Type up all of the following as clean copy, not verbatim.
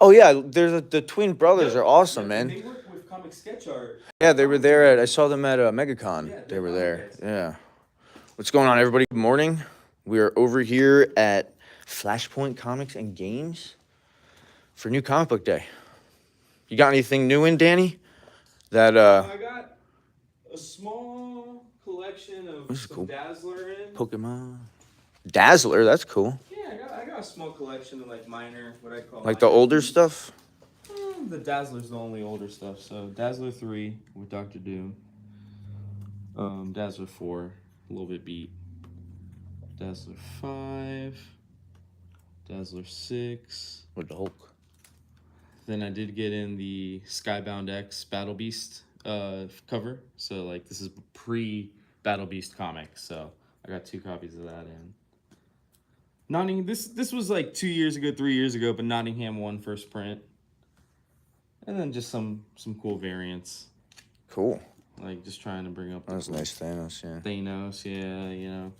Oh yeah, the twin brothers Yep, are awesome, yep, and man. they work with Comic Sketch Art Yeah, at they were Comic there Con. at. I saw them at MegaCon. Yeah, They they're were awesome there. guys. Yeah. What's going on, everybody? Good morning. We are over here at Flashpoint Comics and Games for New Comic Book Day. You got anything new in, Danny? That I got a small collection of this is some cool. Dazzler in. Pokemon Dazzler. That's cool. Yeah, I got a small collection of like minor, what I call Like the minor older release. stuff. The Dazzler's the only older stuff. So Dazzler 3 with Doctor Doom. Dazzler 4, a little bit beat. Dazzler 5. Dazzler 6. With the Hulk. Then I did get in the Skybound X Battle Beast cover. So like this is pre Battle Beast comic. So I got 2 copies of that in. Nottingham. This was like 2 years ago, 3 years ago, but Nottingham won first print. And then just some cool variants. Cool. Like just trying to bring up. That's nice, Thanos. Yeah. Thanos, yeah, you know.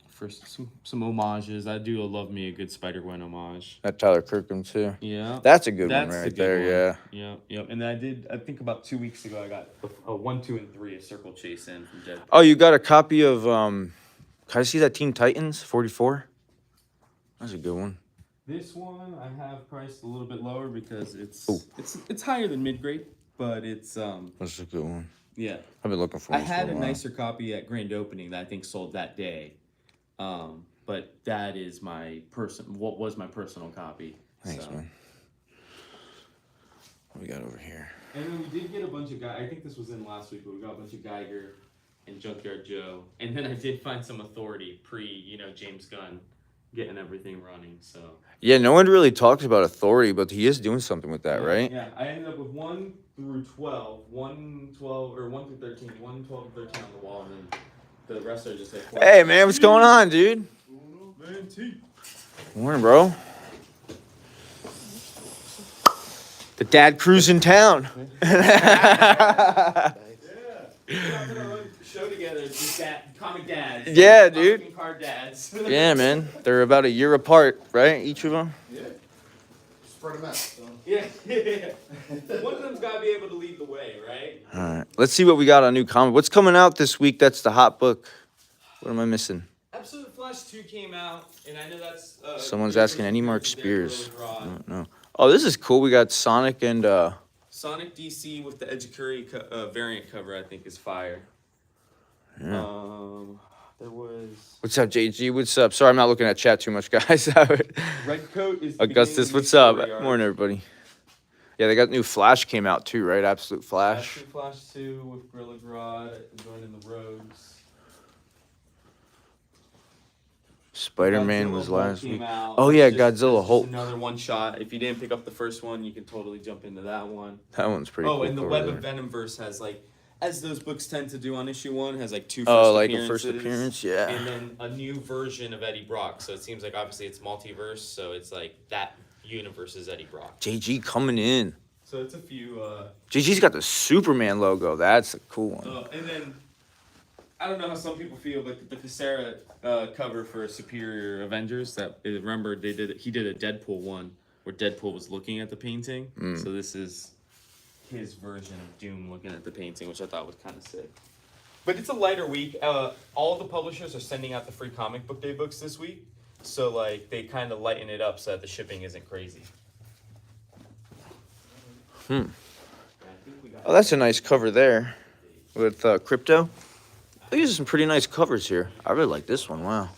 First, some homages. I do love me a good Spider-Gwen homage. That Tyler Kirkham too. Yeah, That's a good one that's the right good there. one. Yeah. Yeah, yep. And I think about 2 weeks ago, I got a 1, 2, and 3 a circle chase in from Deadpool. Oh, you got a copy of Can I see that Teen Titans 44? That's a good one. This one I have priced a little bit lower because Ooh. it's higher than mid grade, but it's That's a good one. yeah. I've been looking for. I This had for a a while. nicer copy at grand opening that I think sold that day. But that is what was my personal copy. Thanks, so. man. What we got over here? And then we did get a bunch of I think this was in last week, but we got a bunch of Geiger and Junkyard Joe. And then I did find some Authority James Gunn getting everything running. So Yeah, no one really talks about Authority, but he is doing something with that, yeah, right? Yeah, I ended up with 1 through 12, 1, 12, or 1 through 13, 1, 12, and 13 on the wall, and then the rest are just like. Hey, man, what's going on, dude? Morning, bro. The dad cruise in town. Yeah. We're gonna run a show together, just comic dads. Yeah, dude. Comic and card dads. Yeah, man. They're about a year apart, right? Each of them. Yeah. Spread them out. So. Yeah. One of them's got to be able to lead the way, right? All right. Let's see what we got on new comic. What's coming out this week? That's the hot book. What am I missing? Absolute Flash 2 came out, and I know that's. Someone's asking any Mark Spears. I don't know. Oh, this is cool. We got Sonic and Sonic DC with the Edge of Curry variant cover, I think, is fire. Yeah. There was. What's up, JG? What's up? Sorry, I'm not looking at chat too much, guys. Red Coat is. Augustus, what's up? Morning, everybody. Yeah, they got new Flash came out too, right? Absolute Flash. Absolute Flash 2 with Gorilla Grodd joining the Rogues. Spider-Man Godzilla was Hulk last came week. out. Oh yeah, That's Godzilla Hulk. Another one shot. If you didn't pick up the first one, you can totally jump into that one. That one's pretty cool. Oh, and the cover Web there. of Venomverse has like, as those books tend to do on issue 1, has like 2 first Oh, like appearances. a first appearance, yeah. And then a new version of Eddie Brock. So it seems like obviously it's multiverse. So it's like that universe is Eddie Brock. JG coming in. So it's a few. JG's got the Superman logo. That's a cool one. And then I don't know how some people feel, but the Cassera cover for Superior Avengers. That remember he did a Deadpool one where Deadpool was looking at the painting. So this is his version of Doom looking at the painting, which I thought was kind of sick. But it's a lighter week. All the publishers are sending out the free comic book day books this week, so like they kind of lighten it up so that the shipping isn't crazy. Oh, that's a nice cover there with Crypto. These are some pretty nice covers here. I really like this one. Wow.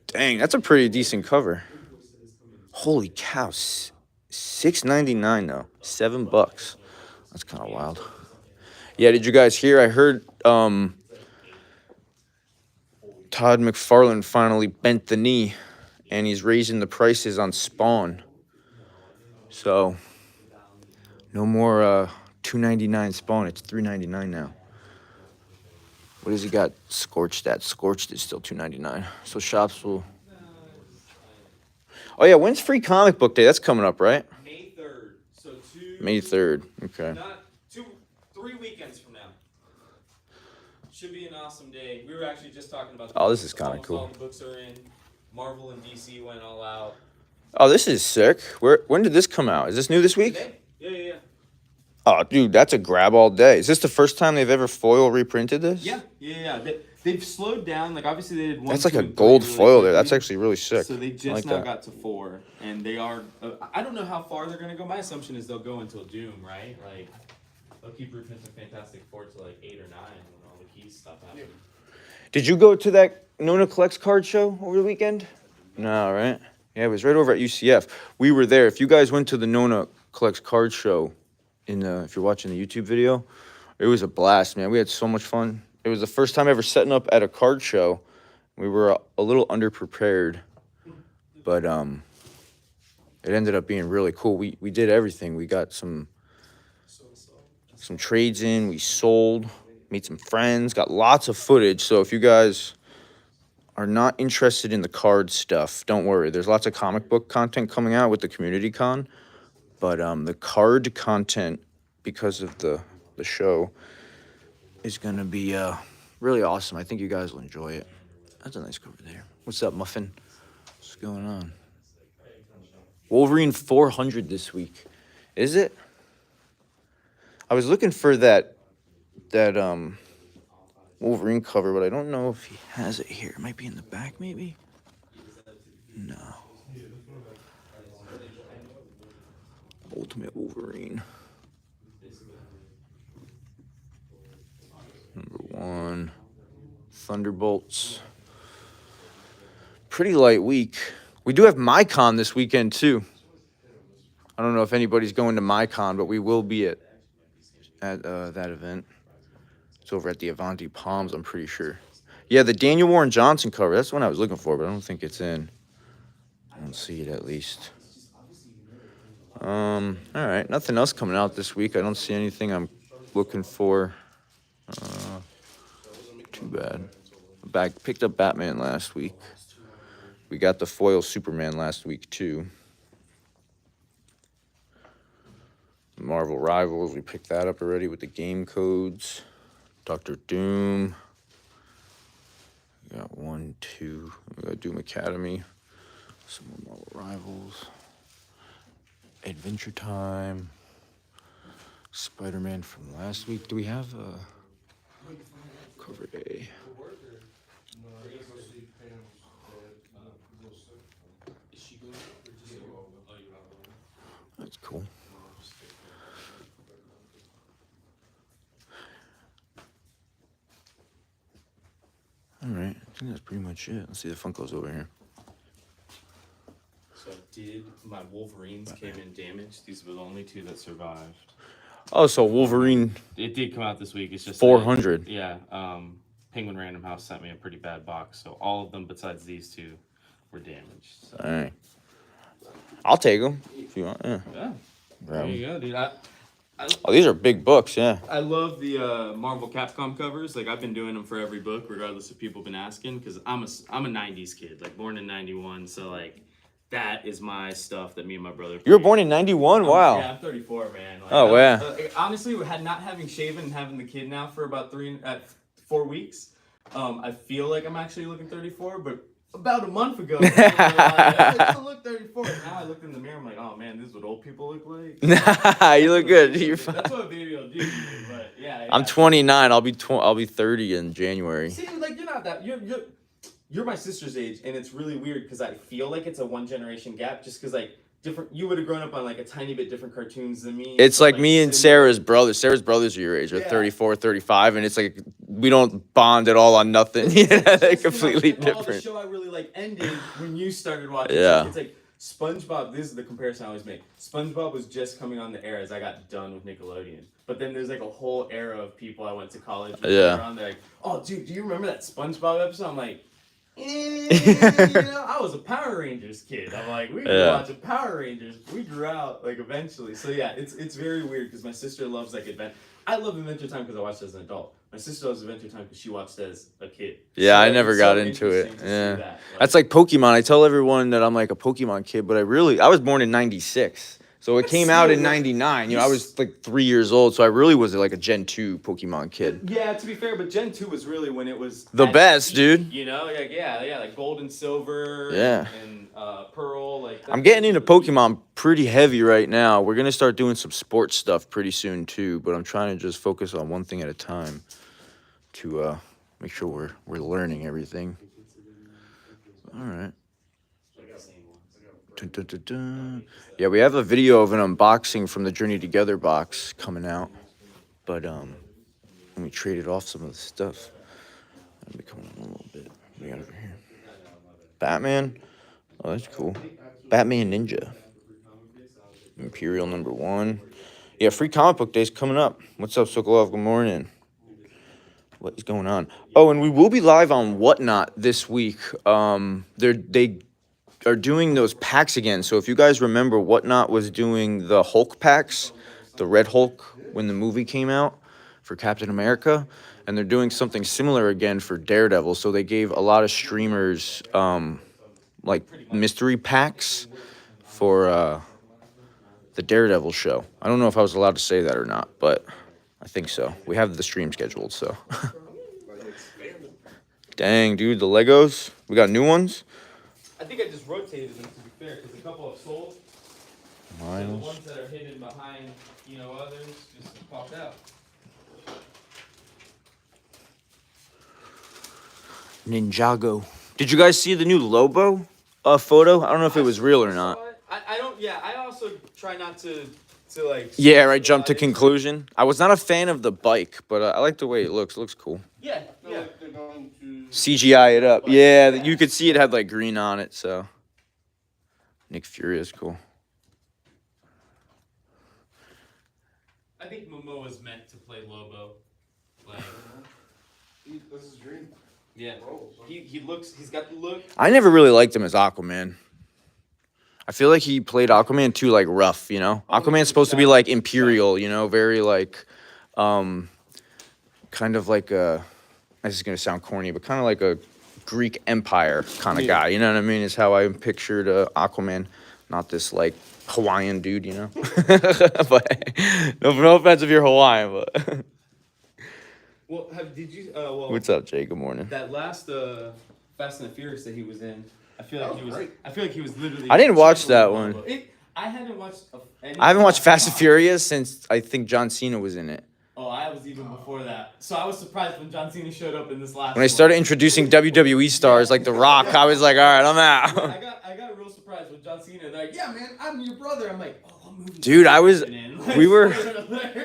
Dang, that's a pretty decent cover. Holy cow. $6.99 though. $7. That's kind of wild. Yeah, did you guys hear? I heard Todd McFarlane finally bent the knee and he's raising the prices on Spawn. So no more $2.99 Spawn. It's $3.99 now. What has he got Scorched at? Scorched is still $2.99. So shops will. Oh yeah, when's Free Comic Book Day? That's coming up, right? May 3rd. So May 3rd. Okay. Not 3 weekends from now. Should be an awesome day. We were actually just talking about. Oh, this is kinda almost cool. All the books are in. Marvel and DC went all out. Oh, this is sick. When did this come out? Is this new this week? Today? Yeah. Oh, dude, that's a grab all day. Is this the first time they've ever foil reprinted this? Yeah. They've slowed down. Like obviously they did one. That's like 2, a and 3 gold really foil there. quickly. That's actually really sick. So they I just like now that. got to 4, and they are. I don't know how far they're gonna go. My assumption is they'll go until Doom, right? Like they'll keep reprinting Fantastic Four to like 8 or 9 when all the keys stop happening. Did you go to that Nona Collects card show over the weekend? No, right? Yeah, it was right over at UCF. We were there. If you guys went to the Nona Collects card show, if you're watching the YouTube video, it was a blast, man. We had so much fun. It was the first time ever setting up at a card show. We were a little underprepared, but it ended up being really cool. We did everything. We got some trades in. We sold, made some friends, got lots of footage. So if you guys are not interested in the card stuff, don't worry. There's lots of comic book content coming out with the community con, but the card content, because of the show, is gonna be really awesome. I think you guys will enjoy it. That's a nice cover there. What's up, Muffin? What's going on? Wolverine 400 this week. Is it? I was looking for that Wolverine cover, but I don't know if he has it here. It might be in the back, maybe? No. Ultimate Wolverine. Number 1. Thunderbolts. Pretty light week. We do have MyCon this weekend, too. I don't know if anybody's going to MyCon, but we will be at that event. It's over at the Avanti Palms, I'm pretty sure. Yeah, the Daniel Warren Johnson cover. That's the one I was looking for, but I don't think it's in. I don't see it, at least. All right. Nothing else coming out this week. I don't see anything I'm looking for. Too bad. Picked up Batman last week. We got the foil Superman last week, too. Marvel Rivals, we picked that up already with the game codes. Doctor Doom. We got 1, 2. We got Doom Academy. Some more Marvel Rivals. Adventure Time. Spider-Man from last week. Do we have cover A? That's cool. All right, I think that's pretty much it. Let's see the Funkos over here. So my Wolverines came in damaged. These were the only 2 that survived. Oh, so Wolverine. It did come out this week. It's just 400. Yeah. Penguin Random House sent me a pretty bad box, so all of them besides these 2 were damaged. So. All right. I'll take them if you want. Yeah. There you go, dude. Oh, these are big books, yeah. I love the Marvel Capcom covers. Like I've been doing them for every book, regardless if people been asking, because I'm a '90s kid, like born in '91. So like that is my stuff that me and my brother. You were born in '91. Wow. Yeah, I'm 34, man. Like, Oh, wow. Honestly, not having shaven and having the kid now for about 4 weeks, I feel like I'm actually looking 34, but. About a month ago, I look 34. Now I looked in the mirror, I'm like, oh man, this is what old people look like. Nah, you look good. You're fine. That's what a baby will do. But yeah. I'm 29. I'll be 30 in January. See, like you're not that. You're my sister's age, and it's really weird because I feel like it's a 1 generation gap, just because like different. You would have grown up on like a tiny bit different cartoons than me. It's like me and Sarah's brothers. Sarah's brothers are your age. They're 34, 35, and it's like we don't bond at all on nothing. Yeah, they're completely different. All the show I really like ended when you started watching. Yeah. It's like SpongeBob. This is the comparison I always make. SpongeBob was just coming on the air as I got done with Nickelodeon. But then there's like a whole era of people I went to college with. Yeah. They're like, oh, dude, do you remember that SpongeBob episode? I'm like, I was a Power Rangers kid. I'm like, we were watching Power Rangers. We grew out like eventually. So yeah, it's very weird because my sister loves like Adventure. I love Adventure Time because I watched it as an adult. My sister loves Adventure Time because she watched it as a kid. Yeah, so I never got into it. Yeah, that's like Pokemon. I tell everyone that I'm like a Pokemon kid, but I was born in '96. So it came out in '99. You know, I was like 3 years old, so I really was like a Gen 2 Pokemon kid. Yeah, to be fair, but Gen 2 was really when it was The at best, peak, dude. You know, like like gold and silver. Yeah. And pearl. Like I'm getting into Pokemon pretty heavy right now. We're gonna start doing some sports stuff pretty soon too, but I'm trying to just focus on one thing at a time to make sure we're learning everything. All right. Dun, dun, dun, dun. Yeah, we have a video of an unboxing from the Journey Together box coming out, but let me trade it off some of the stuff. Let me come on a little bit. What do we got over here? Batman. Oh, that's cool. Batman Ninja. Imperial #1. Yeah, free comic book day's coming up. What's up, Sokolov? Good morning. What is going on? Oh, and we will be live on Whatnot this week. They are doing those packs again. So if you guys remember, Whatnot was doing the Hulk packs, the Red Hulk when the movie came out for Captain America, and they're doing something similar again for Daredevil. So they gave a lot of streamers like mystery packs for the Daredevil show. I don't know if I was allowed to say that or not, but I think so. We have the stream scheduled, so. Dang, dude, the Legos. We got new ones. I think I just rotated them, to be fair, because a couple have sold. So the Miles. ones that are hidden behind, others just popped out. Ninjago. Did you guys see the new Lobo photo? I don't know if it was real or not. I don't. Yeah, I also try not to like. Yeah, right. Jump to conclusion. I was not a fan of the bike, but I like the way it looks. Looks cool. Yeah, yeah. They're going to CGI it up. Yeah, you could see it had like green on it. So Nick Fury is cool. I think Momoa's meant to play Lobo. Like, This is dream. yeah. He looks. He's got the look. I never really liked him as Aquaman. I feel like he played Aquaman too like rough, you know? Aquaman's supposed to be like imperial, you know, very like kind of like a, this is gonna sound corny, but kind of like a Greek empire kind of guy, you know what I mean? Is how I pictured Aquaman, not this like Hawaiian dude, you know? But no offense if you're Hawaiian, but Well, did you? Well, what's up, Jay? Good morning. that last Fast and the Furious that he was in, I feel That like he was was. great. I feel like he was literally. I didn't watch that channeling one. Lobo. I haven't watched. I haven't watched Fast and Furious since I think John Cena was in it. Oh, I was even before that. So I was surprised when John Cena showed up in this last. When they started introducing WWE stars like The Rock, I was like, all right, I'm out. I got real surprised with John Cena. They're like, yeah, man, I'm your brother. I'm like, oh, what movie? Dude, I was- we were- Like,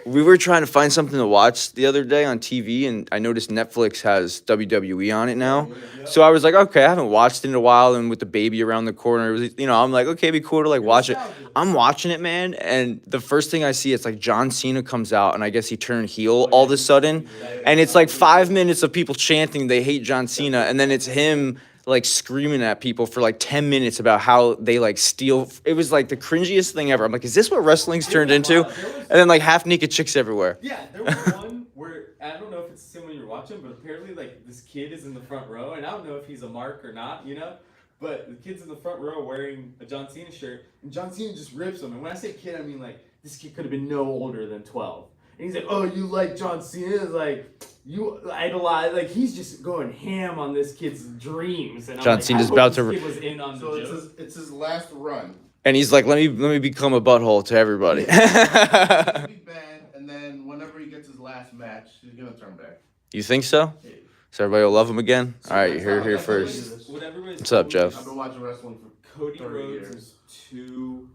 We were trying to find something to watch the other day on TV, and I noticed Netflix has WWE on it now. So I was like, okay, I haven't watched it in a while, and with the baby around the corner, it was, I'm like, okay, it'd be cool to like watch it. I'm watching it, man, and the first thing I see, it's like John Cena comes out, and I guess he turned heel all of a sudden, and it's like 5 minutes of people chanting they hate John Cena, and then it's him like screaming at people for like 10 minutes about how they like steal. It was like the cringiest thing ever. I'm like, is this what wrestling's turned into? And then like half naked chicks everywhere. Yeah, there was one where I don't know if it's the same one you're watching, but apparently like this kid is in the front row, and I don't know if he's a mark or not, but the kid's in the front row wearing a John Cena shirt, and John Cena just rips him. And when I say kid, I mean like this kid could have been no older than 12. And he's like, oh, you like John Cena? It's like, you idolize, like he's just going ham on this kid's dreams. And John I'm Cena's like, about I to hope this kid was in on So the joke. it's his last run. And he's like, let me become a butthole to everybody. He's gonna be banned, and then whenever he gets his last match, he's gonna turn back. You think so? So everybody will love him again? All right, you heard it here first. What everybody's What's up, told me Jeff? I've been watching wrestling for Cody 30 Rhodes years. is too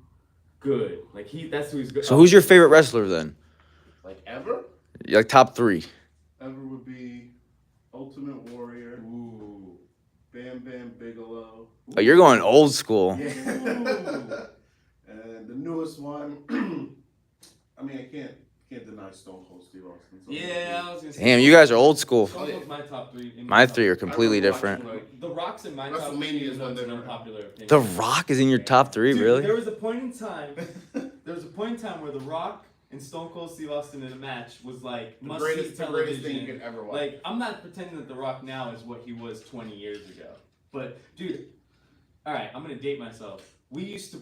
good. Like that's who he's good. So who's your favorite wrestler then? Like ever? Like top 3. Ever would be Ultimate Warrior, Ooh. Bam Bam Bigelow. Oh, you're going old school. Yeah. And the newest one, I mean, I can't deny Stone Cold Steve Austin. So Yeah, I was gonna say. Damn, you guys are old school. Stone Cold's my top 3. in My top 3 are three. completely remember different. watching, like, The Rock's in my top 3. WrestleMania is Even though when it's they an were- unpopular opinion. The Rock is in your top 3, Dude, really? There was a point in time. Where The Rock and Stone Cold Steve Austin in a match was like The must greatest see thing you television. could ever watch. Like I'm not pretending that The Rock now is what he was 20 years ago. But dude, all right, I'm gonna date myself. We used to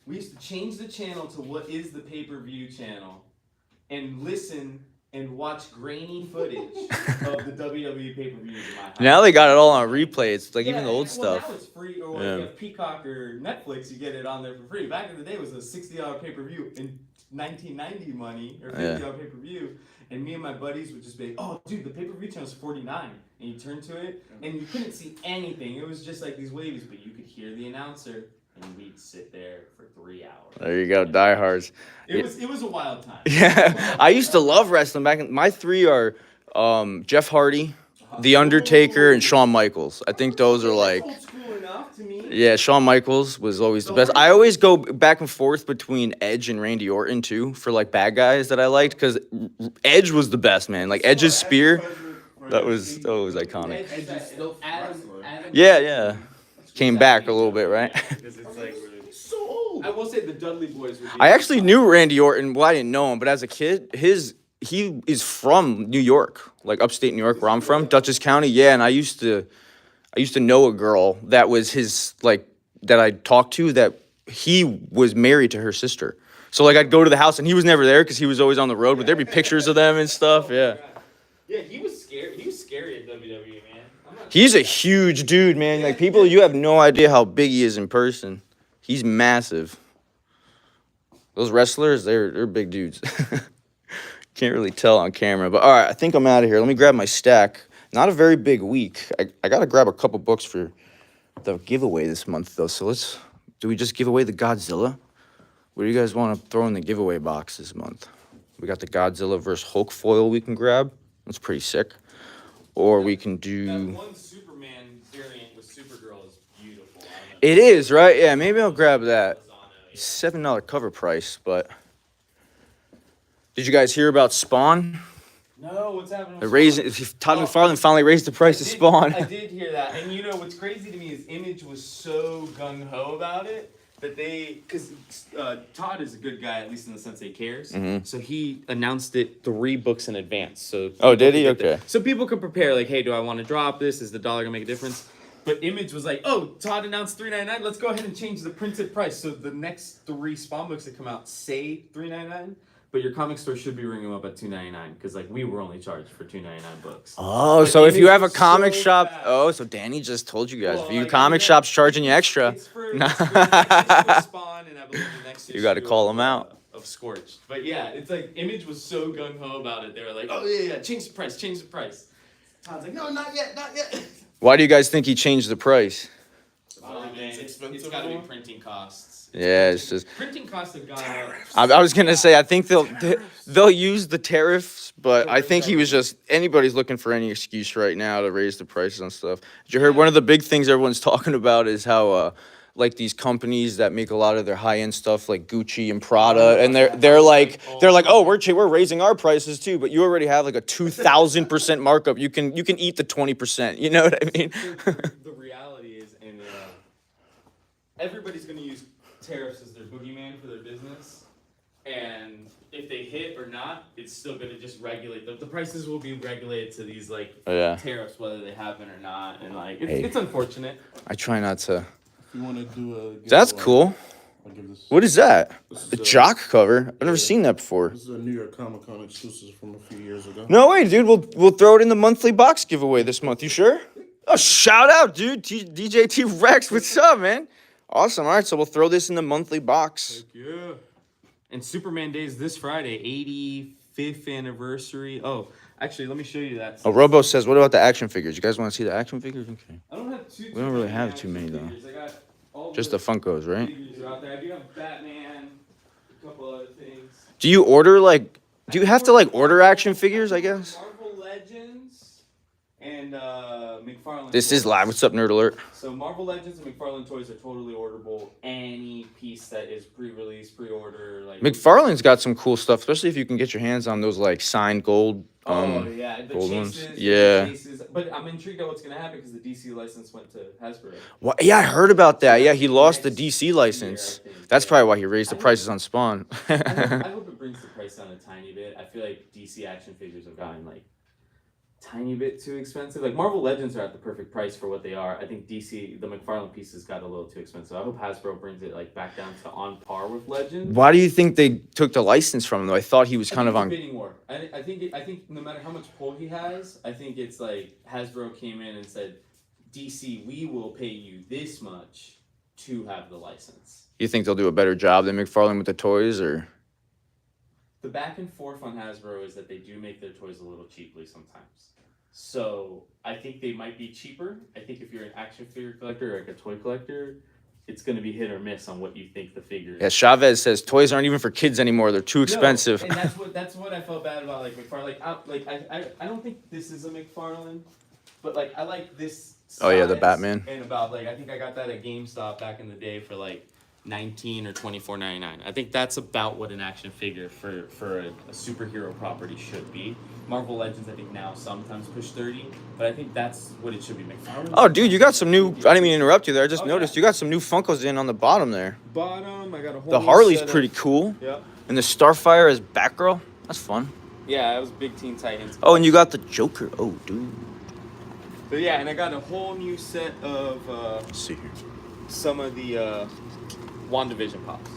We used to change the channel to what is the pay-per-view channel, and listen and watch grainy footage of the WWE pay-per-views in my house. Now they got it all on replay. It's like even the old Well, stuff. now it's free, or Yeah. if you have Peacock or Netflix, you get it on there for free. Back in the day, it was a $60 pay-per-view in 1990 money, or $50 pay-per-view. And me and my buddies would just be like, oh, dude, the pay-per-view channel's $49. And you turn to it, and you couldn't see anything. It was just like these waves, but you could hear the announcer, and we'd sit there for 3 hours. There you go, diehards. It was a wild time. Yeah, I used to love wrestling back in. My three are Jeff Hardy, The Undertaker, and Shawn Michaels. I think those are like. Old school enough to me. Yeah, Shawn Michaels was always the best. I always go back and forth between Edge and Randy Orton too for like bad guys that I liked because Edge was the best, man. Like Edge's spear, that was iconic. Edge is still wrestling. Yeah. Came back a little bit, right? Because it's like So old. I will say the Dudley Boys would be. I actually knew Randy Orton. Well, I didn't know him, but as a kid, he is from New York, like upstate New York, where I'm from, Dutchess County. Yeah, and I used to know a girl that was his like that I talked to that he was married to her sister. So like I'd go to the house and he was never there because he was always on the road, but there'd be pictures of them and stuff. Yeah. Yeah, he was scary. He was scary at WWE, man. He's a huge dude, man. Like people, you have no idea how big he is in person. He's massive. Those wrestlers, they're big dudes. Can't really tell on camera, but all right, I think I'm out of here. Let me grab my stack. Not a very big week. I got to grab a couple books for the giveaway this month, though. So do we just give away the Godzilla? What do you guys want to throw in the giveaway box this month? We got the Godzilla vs. Hulk foil we can grab. That's pretty sick. Or we can do... That one Superman variant with Supergirl is beautiful. It is, right? Yeah, maybe I'll grab that. $7 cover price, but... Did you guys hear about Spawn? No, what's happening? Todd McFarlane finally raised the price of Spawn. I did hear that, and you know what's crazy to me is Image was so gung ho about it that because Todd is a good guy, at least in the sense that he cares. Mm-hmm. So he announced it 3 books in advance. So Did he? Okay. So people could prepare, like, hey, do I want to drop this? Is the dollar gonna make a difference? But Image was like, oh, Todd announced $3.99. Let's go ahead and change the printed price. So the next 3 Spawn books that come out say $3.99. But your comic store should be ringing them up at $2.99 because like we were only charged for $2.99 books. Oh, But so if you Image have a was comic so shop, fast. so Danny just told you guys, Well, if your like, comic yeah, shop's charging you extra, It's for the next issue of Spawn, and I believe the next issue. You gotta call 'em out. Of Scorched. But yeah, it's like Image was so gung ho about it. They were like, oh yeah, change the price, change the price. Todd's like, no, not yet, not yet. why do you guys think he changed the price? It's gotta be printing costs. Yeah, it's just. Printing costs have gone up. I was gonna say I think they'll use the tariffs, but I think he was just anybody's looking for any excuse right now to raise the prices on stuff. Did you heard one of the big things everyone's talking about is how like these companies that make a lot of their high end stuff like Gucci and Prada, and they're like oh we're raising our prices too, but you already have like a 2,000% markup. You can eat the 20%. You know what I mean? The reality is, and everybody's gonna use tariffs as their boogeyman for their business, and if they hit or not, it's still gonna just regulate. The prices will be regulated to these like tariffs, whether they happen or not, and like it's unfortunate. I try not to. If you want to do a That's cool. I'll give this. What is that? This A is jock cover? I've never seen that before. This is a New York Comic Con exclusive from a few years ago. No way, dude. We'll throw it in the monthly box giveaway this month. You sure? Oh, shout out, dude. DJ T Rex, what's up, man? Awesome. All right, so we'll throw this in the monthly box. Yeah. And Superman Day is this Friday, 85th anniversary. Oh, actually, let me show you that. Oh, Robo says, what about the action figures? You guys want to see the action figures? Okay. I don't have too. We don't really have too action many, though. figures. I got all Just the Funkos, right? figures are out there. I do have Batman, a couple other things. Do you have to order action figures, I guess? Marvel Legends and McFarlane. This is Toys. live. What's up, Nerd Alert? So Marvel Legends and McFarlane Toys are totally orderable. Any piece that is pre-release, pre-order, like McFarlane's got some cool stuff, especially if you can get your hands on those like signed gold. Oh yeah, the gold chases, ones. Yeah. the chases. But I'm intrigued at what's gonna happen because the DC license went to Hasbro. Well, yeah, I heard about that. Yeah, he lost the DC license. That's probably why he raised the prices on Spawn. I hope it brings the price down a tiny bit. I feel like DC action figures have gotten like tiny bit too expensive. Like Marvel Legends are at the perfect price for what they are. I think DC, the McFarlane pieces got a little too expensive. I hope Hasbro brings it like back down to on par with Legends. Why do you think they took the license from him though? I thought he was kind of It's a on. bidding war. I think no matter how much pull he has, I think it's like Hasbro came in and said, DC, we will pay you this much to have the license. You think they'll do a better job than McFarlane with the toys, or? The back and forth on Hasbro is that they do make their toys a little cheaply sometimes. So I think they might be cheaper. I think if you're an action figure collector or like a toy collector, it's going to be hit or miss on what you think the figure is. Yeah, Chavez says toys aren't even for kids anymore. They're too expensive. No, and that's what I felt bad about like McFarlane. I don't think this is a McFarlane, but like I like this. Oh yeah, the size, Batman. And about like I think I got that at GameStop back in the day for like $19 or $24.99. I think that's about what an action figure for a superhero property should be. Marvel Legends, I think now sometimes push 30, but I think that's what it should be. McFarlane. Oh, dude, you got some new. I didn't mean to interrupt you there. I just noticed you got some new Funkos in on the bottom there. Bottom, I got a whole. The new Harley's set pretty of, cool. Yeah. And the Starfire as Batgirl. That's fun. Yeah, I was big Teen Titans. Oh, and you got the Joker. Oh, dude. So yeah, and I got a whole new set of Let's see here. some of the WandaVision pops.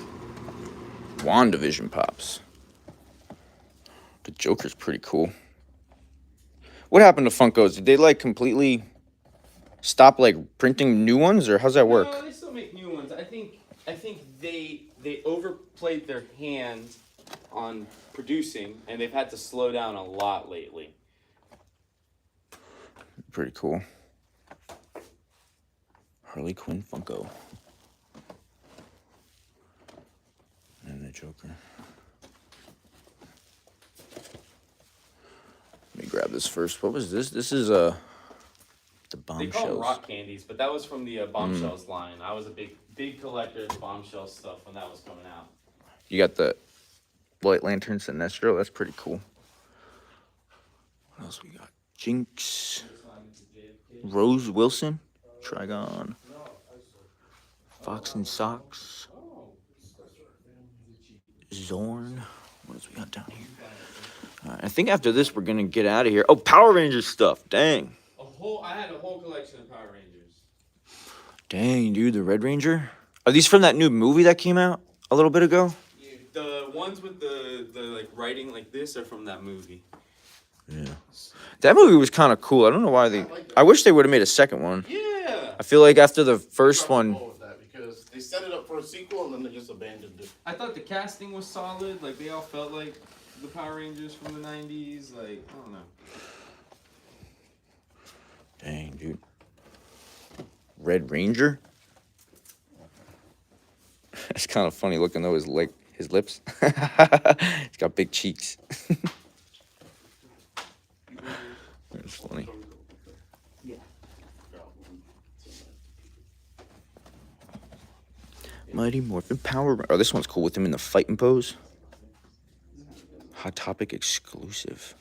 WandaVision pops. The Joker's pretty cool. What happened to Funkos? Did they like completely stop like printing new ones, or how's that work? No, they still make new ones. I think they overplayed their hand on producing, and they've had to slow down a lot lately. Pretty cool. Harley Quinn Funko. And the Joker. Let me grab this first. What was this? This is the They call them Bombshells. rock candies, but that was from the Bombshells line. I was a big collector of Bombshell stuff when that was coming out. You got the White Lantern Sinestro. That's pretty cool. What else we got? Jinx. Rose Wilson. Trigon. Fox and Socks. Zorn. What else we got down here? I think after this we're gonna get out of here. Oh, Power Rangers stuff. Dang. I had a whole collection of Power Rangers. Dang, dude, the Red Ranger. Are these from that new movie that came out a little bit ago? Yeah, the ones with the like writing like this are from that movie. Yeah. That movie was kind of cool. I don't know why they. I wish they would have made a second one. Yeah. I feel like after the first one. With that because they set it up for a sequel and then they just abandoned it. I thought the casting was solid. Like they all felt like the Power Rangers from the '90s. Like I don't know. Dang, dude. Red Ranger. It's kind of funny looking though. His lips. He's got big cheeks. That's funny. Yeah. Mighty Morphin Power. Oh, this one's cool with him in the fighting pose. Hot Topic exclusive.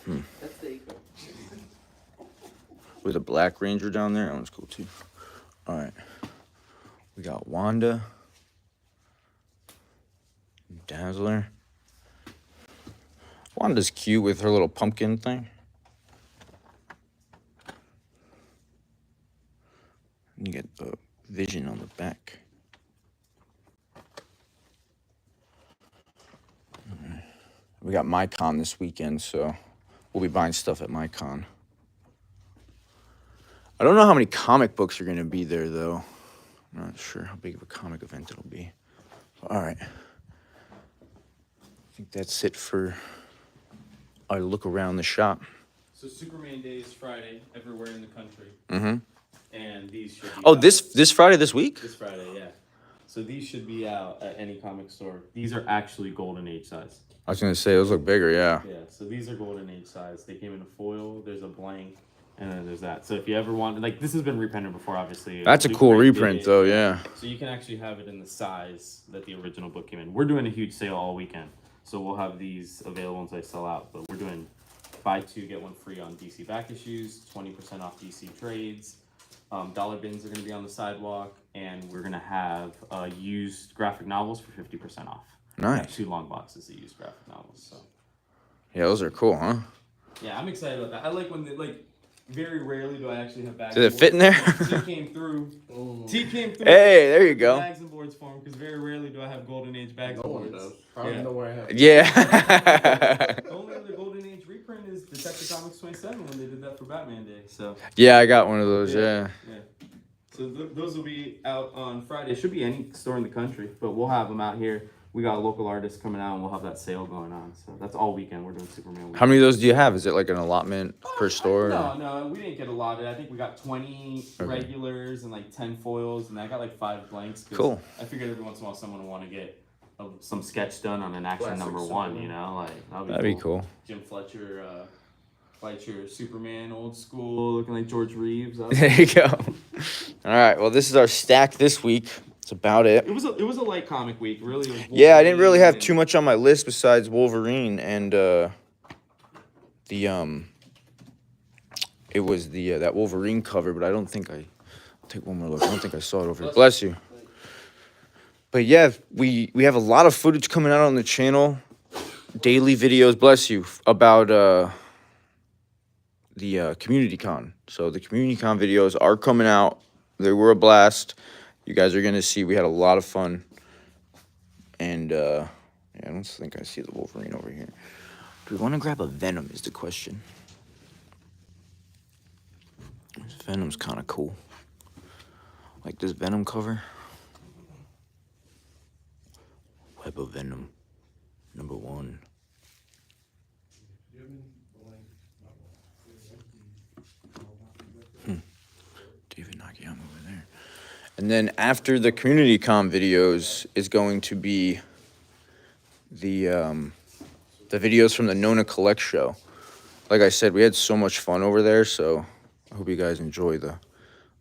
That's the eco. With a Black Ranger down there. That one's cool too. All right. We got Wanda. Dazzler. Wanda's cute with her little pumpkin thing. You get the Vision on the back. Alright. We got MyCon this weekend, so we'll be buying stuff at MyCon. I don't know how many comic books are going to be there, though. I'm not sure how big of a comic event it'll be. All right. I think that's it for our look around the shop. So Superman Day is Friday everywhere in the country, Mm-hmm. and these should be Oh, out this Friday, this week? this Friday, yeah. So these should be out at any comic store. These are actually Golden Age size. I was going to say, those look bigger, yeah. Yeah, so these are Golden Age size. They came in a foil. There's a blank, and then there's that. So if you ever want, like, this has been reprinted before, obviously. That's a cool reprint, though, yeah. So you can actually have it in the size that the original book came in. We're doing a huge sale all weekend, so we'll have these available until they sell out. But we're doing buy two get one free on DC back issues, 20% off DC trades. Dollar bins are going to be on the sidewalk, and we're going to have used graphic novels for 50% off. I have Nice. 2 long boxes of used graphic novels. So Yeah, those are cool, huh? yeah, I'm excited about that. I like when they like. Very rarely do I actually have bags. Did and it fit in boards. there? T came through. T came through. Hey, there you with go. Bags and boards for him because very rarely do I have golden age bags No and one boards. does. Probably Yeah. know where I have. Yeah. The only other golden age reprint is Detective Comics 27 when they did that for Batman Day. So Yeah, I got one of those. Yeah. So those will be out on Friday. It should be any store in the country, but we'll have them out here. We got local artists coming out, and we'll have that sale going on. So that's all weekend. We're doing Superman weekend. How many of those do you have? Is it like an allotment per store? No, we didn't get allotted. I think we got 20 regulars and like 10 foils, and I got like 5 blanks. Cool. I figured every once in a while someone would want to get some sketch done on an action Classic number 1, you know? Like, That'd be cool. Jim Fletcher, Superman, old school, looking like George Reeves. There you go. All right. Well, this is our stack this week. That's about it. It was a light comic week, really. Yeah, I didn't really have too much on my list besides Wolverine and it was the that Wolverine cover, but I don't think I'll take one more look. I don't think I saw it over here. Bless you. But yeah, we have a lot of footage coming out on the channel, daily videos. Bless you, about the community con. So the community con videos are coming out. They were a blast. You guys are gonna see we had a lot of fun. And yeah, I don't think I see the Wolverine over here. Do we want to grab a Venom is the question. This Venom's kind of cool. Like this Venom cover. Web of Venom, #1. David Nakayama over there. And then after the community com videos is going to be the videos from the Nona Collect show. Like I said, we had so much fun over there, so I hope you guys enjoy the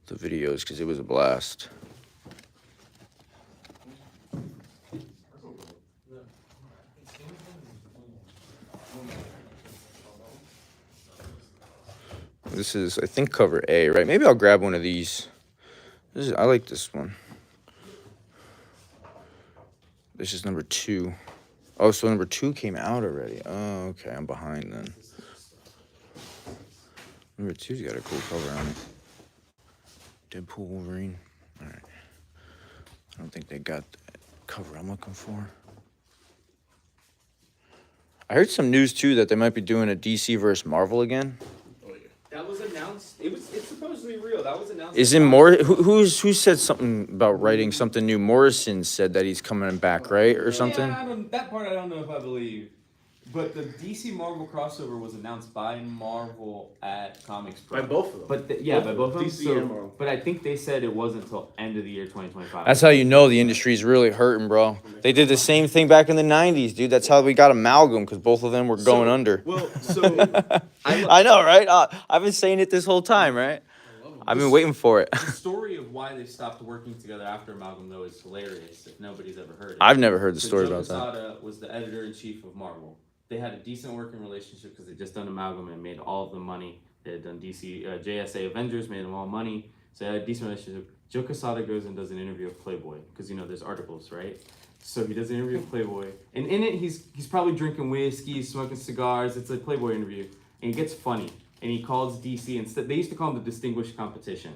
videos because it was a blast. This is, I think, cover A, right? Maybe I'll grab one of these. I like this one. This is #2. Oh, so #2 came out already. Oh, okay. I'm behind then. #2's got a cool cover on it. Deadpool Wolverine. All right. I don't think they got the cover I'm looking for. I heard some news too that they might be doing a DC versus Marvel again. That was announced. It's supposedly real. That was announced. Is it more? Who said something about writing something new? Morrison said that he's coming back, right, or something. Yeah, that part I don't know if I believe. But the DC Marvel crossover was announced by Marvel at Comics Pro. By both of them. But by both of them. DC and Marvel. But I think they said it wasn't until end of the year 2025. That's how you know the industry's really hurting, bro. They did the same thing back in the '90s, dude. That's how we got Amalgam, because both of them were going under. Well, so I know, right? I've been saying it this whole time, right? I've been waiting for it. the story of why they stopped working together after Amalgam, though, is hilarious. If nobody's ever heard it. I've never heard the So story Joe about that. Quesada was the editor-in-chief of Marvel. They had a decent working relationship because they just done Amalgam and made all of the money. They had done JSA Avengers, made them all money. So they had a decent relationship. Joe Quesada goes and does an interview with Playboy because, there's articles, right? So he does an interview with Playboy. And in it, he's probably drinking whiskey, smoking cigars. It's a Playboy interview. And he gets funny. And he calls DC, instead, they used to call him the Distinguished Competition.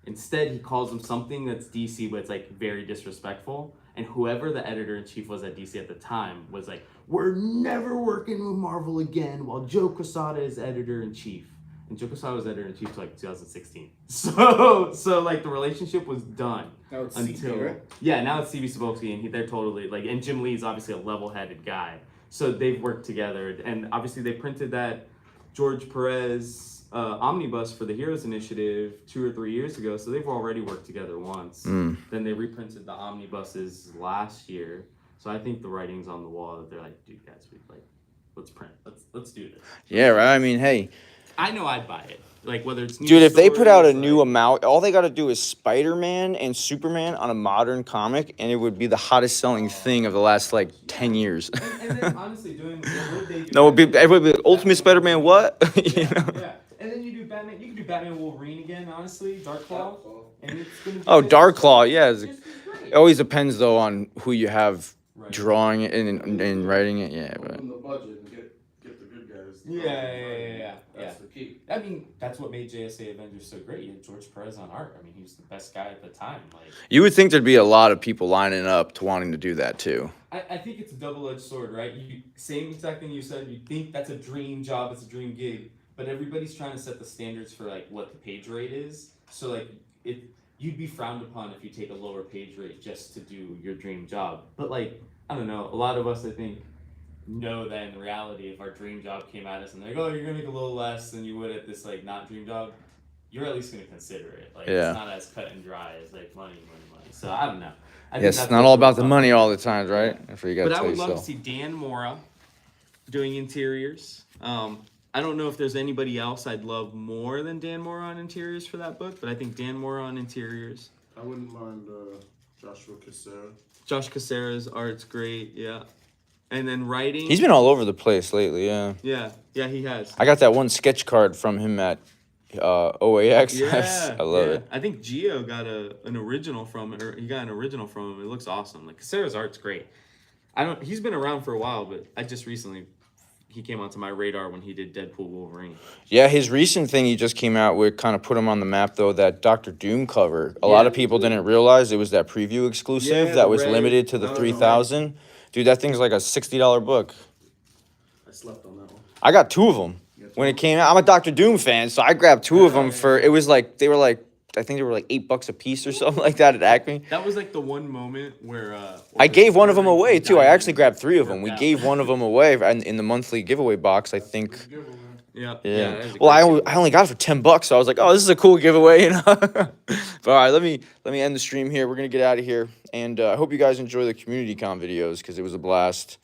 Instead, he calls them something that's DC, but it's like very disrespectful. And whoever the editor-in-chief was at DC at the time was like, "We're never working with Marvel again," while Joe Quesada is editor-in-chief. And Joe Quesada was editor-in-chief till like 2016. So like the relationship was done. Now it's until CP, right? Yeah, now it's CB Cebulski, and they're totally like, and Jim Lee's obviously a level-headed guy. So they've worked together, and obviously they printed that George Perez omnibus for the Heroes Initiative 2 or 3 years ago, so they've already worked together once. Then they reprinted the omnibuses last year, so I think the writing's on the wall that they're like, "Dude, guys, let's print, let's do this." Yeah, right. I mean, hey, I know I'd buy it, like whether it's new dude, if they put out a stories, new like- amount, all they got to do is Spider-Man and Superman on a modern comic, and it would be the hottest selling thing of the last like 10 years. and then honestly doing what they do. No, everybody would be like, Ultimate Spider-Man, what? You know? Yeah. And then you do Batman. You can do Batman Wolverine again, honestly. Dark Claw. And it's gonna be Oh, Dark Claw, yeah. It's great. It always depends though on who you have drawing it and writing it. Yeah, but Open the budget and get the good guys. Yeah. That's the key. I mean, that's what made JSA Avengers so great. You had George Perez on art. I mean, he was the best guy at the time. Like, you would think there'd be a lot of people lining up to wanting to do that too. I think it's a double-edged sword, right? Same exact thing you said. You think that's a dream job, it's a dream gig, but everybody's trying to set the standards for like what the page rate is. So like, you'd be frowned upon if you take a lower page rate just to do your dream job. But like, I don't know. A lot of us, I think, know that in reality, if our dream job came at us and they're like, oh, you're gonna make a little less than you would at this like not dream job, you're at least gonna consider it. Like, it's not as cut and dry as like money. So I don't know. Yes, it's not all about the money all the time, right? That's what you got to But I tell would love to yourself. see Dan Mora doing interiors. I don't know if there's anybody else I'd love more than Dan Mora on interiors for that book, but I think Dan Mora on interiors. I wouldn't mind Joshua Cassera. Josh Casera's art's great, yeah. And then writing. He's been all over the place lately, yeah. Yeah, he has. I got that one sketch card from him at OAX. Yeah, I love it. I think Gio got an original from it, or he got an original from him. It looks awesome. Like Casera's art's great. He's been around for a while, but I just recently he came onto my radar when he did Deadpool Wolverine. Yeah, his recent thing he just came out with kind of put him on the map, though, that Dr. Doom cover. A lot of people didn't realize it was that preview exclusive that was limited to the 3,000. Dude, that thing's like a $60 book. I slept on that one. I got 2 of them when it came out. I'm a Dr. Doom fan, so I grabbed 2 of them for, it was like, I think they were like $8 a piece or something like that at Acme. That was like the one moment where I gave one of them away too. I actually grabbed 3 of them. We gave one of them away in the monthly giveaway box, I think. Yeah. Well, I only got it for $10, so I was like, oh, this is a cool giveaway, you know. But all right, let me end the stream here. We're gonna get out of here, and I hope you guys enjoy the community con videos because it was a blast.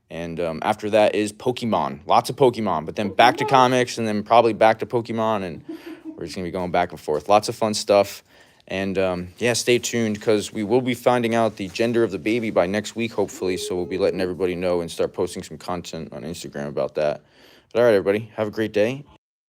And after that is Pokemon, lots of Pokemon, but then back to comics, and then probably back to Pokemon, and we're just gonna be going back and forth. Lots of fun stuff. And yeah, stay tuned because we will be finding out the gender of the baby by next week, hopefully. So we'll be letting everybody know and start posting some content on Instagram about that. But all right, everybody, have a great day.